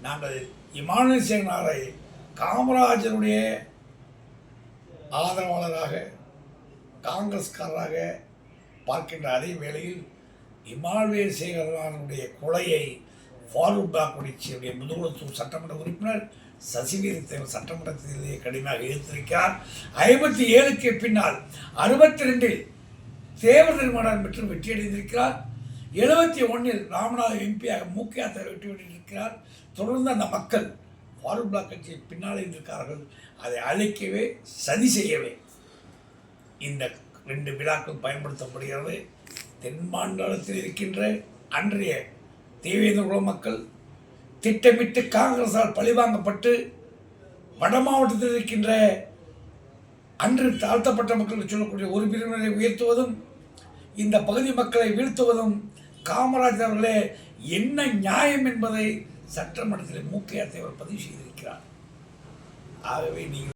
நாங்கள் இமானுவேல் சேகரனாரை காமராஜருடைய ஆதரவாளராக காங்கிரஸ்காரராக பார்க்கின்ற அதே வேளையில் இமானுவேல் சேகரனாருடைய கொலையை ஃபாரூக் பாக்குடிச்சியுடைய முதுகுளத்தூர் சட்டமன்ற உறுப்பினர் சசிவீர் தேவர் சட்டமன்றத்திலே கடுமையாக எதிர்த்திருக்கிறார். 57க்கு பின்னால் 62இல் தேவர் நிர்மாணம் பெற்று வெற்றியடைந்திருக்கிறார். 71இல் ராமநாதன் எம்பியாக மூக்கையா தேவர் வெற்றி பெற்றிருக்கிறார். தொடர்ந்து அந்த மக்கள் ஃபாரூக் பிளாக் கட்சியை பின்னால் இருந்திருக்கிறார்கள். அதை அழிக்கவே சதி செய்யவே இந்த 2 விழாக்கள் பயன்படுத்தப்படுகிறது. தென் மாநிலத்தில் இருக்கின்ற அன்றைய தேவேந்திர குல மக்கள் திட்டமிட்டு காங்கிரஸால் பழிவாங்கப்பட்டு வட மாவட்டத்தில் இருக்கின்ற அன்று தாழ்த்தப்பட்ட மக்கள் என்று சொல்லக்கூடிய ஒரு பிரிவினரை உயர்த்துவதும் இந்த பகுதி மக்களை வீழ்த்துவதும் காமராஜர் அவர்களே என்ன நியாயம் என்பதை சட்டமன்றத்தில் மூக்கையா தேவர் பதிவு செய்திருக்கிறார். ஆகவே நீங்கள்